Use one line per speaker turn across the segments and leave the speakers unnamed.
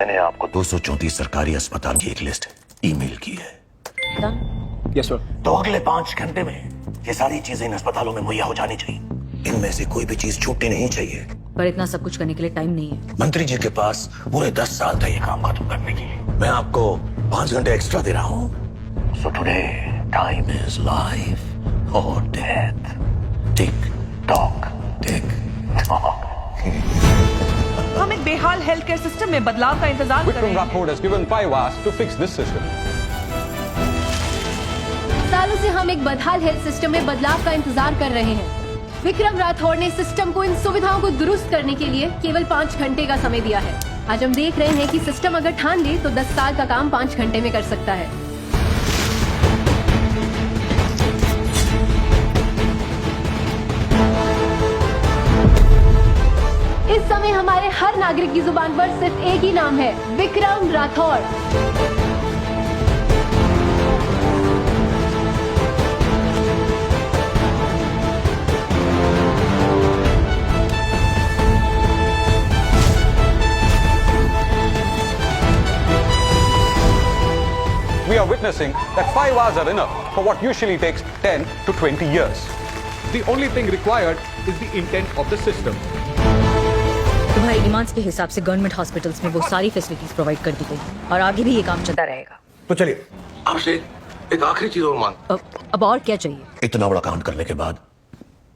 मैंने आपको 234 सरकारी अस्पताल की एक लिस्ट ईमेल की है।
Yes sir.
तो अगले 5 घंटे में ये सारी चीजें इन अस्पतालों में मुहैया हो जानी चाहिए। इनमें से कोई भी चीज छूटनी नहीं चाहिए।
पर इतना सब कुछ करने के लिए टाइम नहीं है।
मंत्री जी के पास पूरे 10 साल था ये काम खत्म करने के लिए। मैं आपको 5 घंटे एक्स्ट्रा दे रहा हूँ। So today time is life और death. Tick tock tick tock.
हम एक बेहाल हेल्थ केयर सिस्टम में बदलाव का इंतजार कर रहे
Vikram
हैं।
Rathod has given 5 hours to fix this system.
सालों से हम एक बदहाल हेल्थ सिस्टम में बदलाव का इंतजार कर रहे हैं। विक्रम राठौड़ ने सिस्टम को इन सुविधाओं को दुरुस्त करने के लिए केवल 5 घंटे का समय दिया है। आज हम देख रहे हैं कि सिस्टम अगर ठान ले तो 10 साल का काम 5 घंटे में कर सकता है। इस समय हमारे हर नागरिक की जुबान पर सिर्फ एक ही नाम है, Vikram Rathore.
We are witnessing that 5 hours are enough for what usually takes 10 to 20 years.
The only thing required is the intent of the system.
तुम्हारे डिमांड्स के हिसाब से गवर्नमेंट हॉस्पिटल्स में वो सारी फैसिलिटीज प्रोवाइड कर दी गई और आगे भी ये काम चलता रहेगा।
तो चलिए आपसे एक आखिरी चीज और मांग।
अब और क्या चाहिए?
इतना बड़ा काम करने के बाद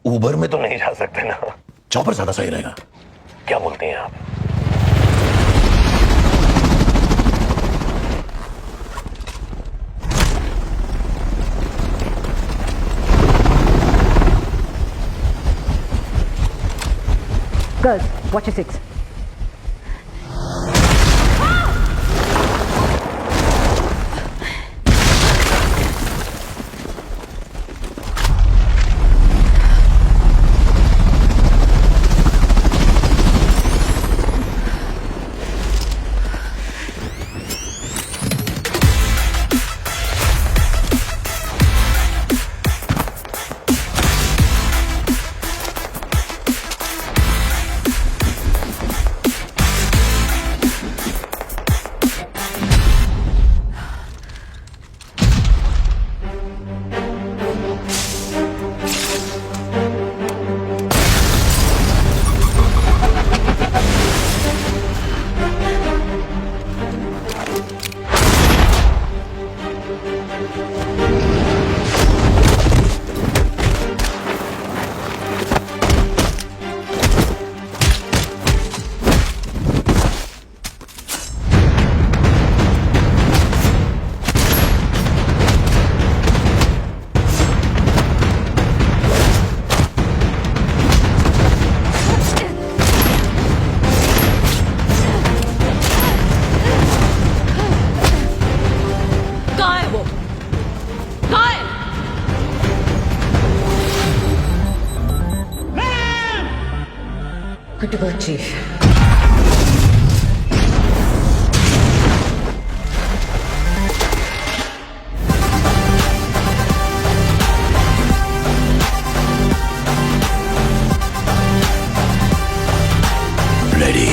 उबर में तो नहीं जा सकते ना। चॉपर ज्यादा सही रहेगा। क्या बोलते हैं आप?
Girls, watch your 6. Good to go, Chief.
Ready.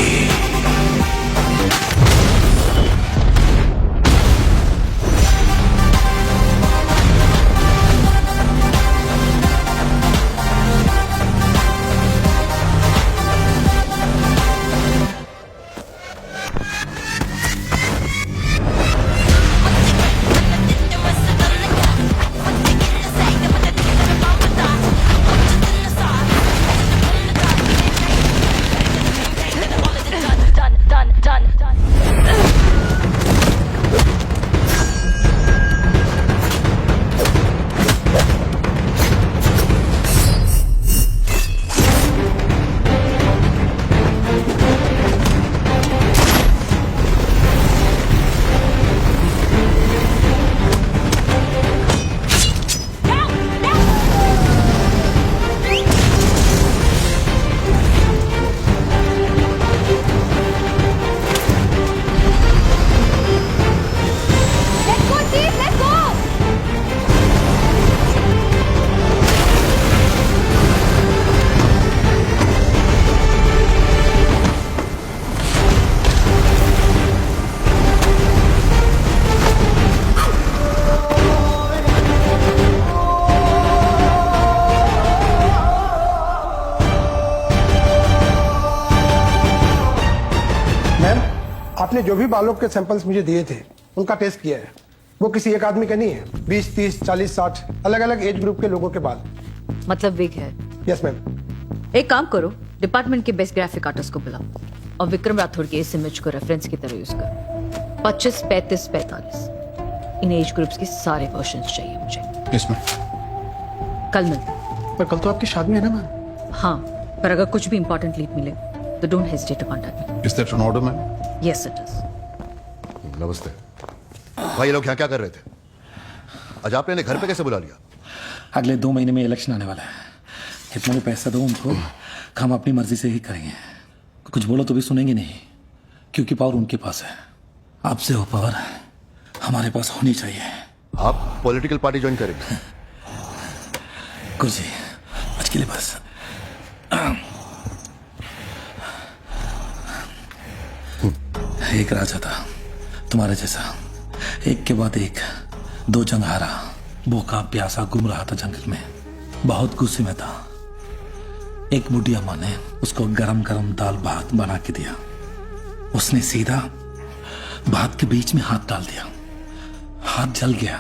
आपने जो भी बालों के सैंपल्स मुझे दिए थे उनका टेस्ट किया है। वो किसी एक आदमी का नहीं है, 20, 30, 40, 60 अलग अलग एज ग्रुप के लोगों के बाल।
मतलब विग है।
Yes ma'am.
एक काम करो, डिपार्टमेंट के बेस्ट ग्राफिक आर्टिस्ट को बुलाओ और विक्रम राठौड़ की इस इमेज को रेफरेंस की तरह यूज करो। 25, 35, 45 इन एज ग्रुप्स के सारे वर्जन्स चाहिए मुझे।
Yes ma'am.
कल मिलते हैं।
पर कल तो आपकी शादी है ना मैम?
हाँ, पर अगर कुछ भी इंपॉर्टेंट लीड मिले तो don't hesitate to contact me.
Is that an order ma'am?
Yes it is.
नमस्ते भाई, ये लोग यहाँ क्या कर रहे थे? आज आपने इन्हें घर पे कैसे बुला लिया?
अगले 2 महीने में इलेक्शन आने वाला है। इतना भी पैसा दो उनको, हम अपनी मर्जी से ही करेंगे। कुछ बोलो तो भी सुनेंगे नहीं, क्योंकि पावर उनके पास है। आपसे वो पावर हमारे पास होनी चाहिए।
आप पॉलिटिकल पार्टी ज्वाइन करेंगे?
कुर्सी आज के लिए बस। एक राजा था तुम्हारे जैसा, एक के बाद एक 2 जंग हारा, भूखा प्यासा घूम रहा था जंगल में, बहुत गुस्से में था। एक बूढ़ी अम्मा ने उसको गरम गरम दाल भात बना के दिया। उसने सीधा भात के बीच में हाथ डाल दिया, हाथ जल गया।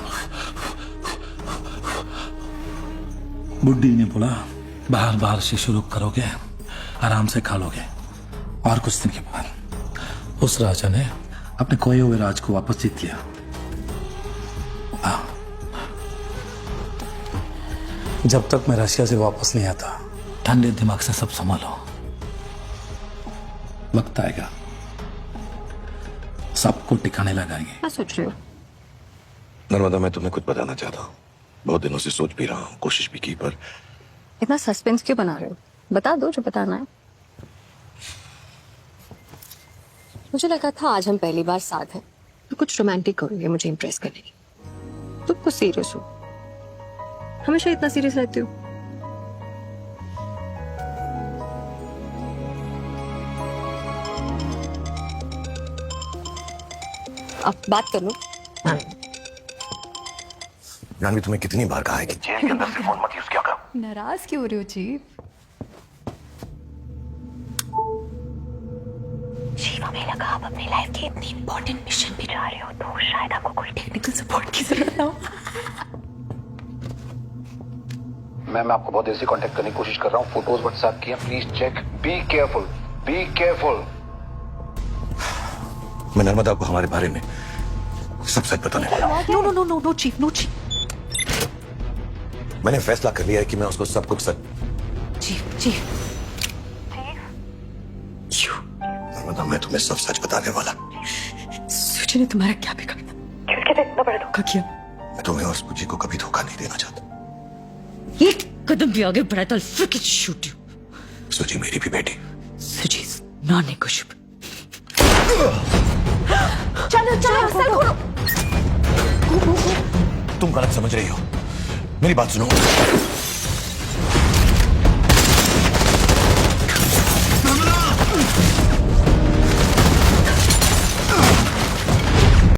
बुढ़ी ने बोला, बाहर बाहर से शुरू करोगे, आराम से खा लोगे। और कुछ दिन के बाद उस राजा ने अपने खोए हुए राज को वापस जीत लिया। जब तक मैं रशिया से वापस नहीं आता, ठंडे दिमाग से सब संभालो। वक्त आएगा, सबको टिकाने लगाएंगे।
क्या सोच रहे हो?
नर्मदा, मैं तुम्हें कुछ बताना चाहता हूँ। बहुत दिनों से सोच भी रहा हूँ, कोशिश भी की, पर
इतना सस्पेंस क्यों बना रहे हो? बता दो जो बताना है। मुझे लगा था आज हम पहली बार साथ हैं, तो कुछ रोमांटिक करोगे मुझे इम्प्रेस करने की। तुम कुछ सीरियस हो, हमेशा इतना सीरियस रहते हो। अब बात कर लो।
जानवी, तुम्हें कितनी बार कहा है कि जेल के अंदर से फोन मत यूज किया करो।
नाराज क्यों हो रहे हो चीफ? चीफ, हमें लगा आप अपनी लाइफ के इतनी इंपॉर्टेंट मिशन पे जा रहे हो, तो शायद आपको कोई टेक्निकल सपोर्ट की जरूरत ना हो।
मैं आपको बहुत देर से कांटेक्ट करने की कोशिश कर रहा हूँ। फोटोज व्हाट्सएप किए, please check. Be careful, be careful.
मैं नर्मदा को हमारे बारे में सब सच बताने वाला हूँ।
No chief, no chief.
मैंने फैसला कर लिया है कि मैं उसको सब कुछ सच।
चीफ।
नर्मदा, मैं तुम्हें सब सच बताने वाला।
सूची ने तुम्हारा क्या बिगाड़ा? क्योंकि इतना बड़ा धोखा किया।
मैं तुम्हें और सूची को कभी धोखा नहीं देना चाहता।
एक कदम भी आगे बढ़ा तो I'll freaking shoot you.
सूची मेरी भी बेटी।
Suji is non-negotiable.
चलो सर खोलो।
तुम गलत समझ रही हो, मेरी बात सुनो।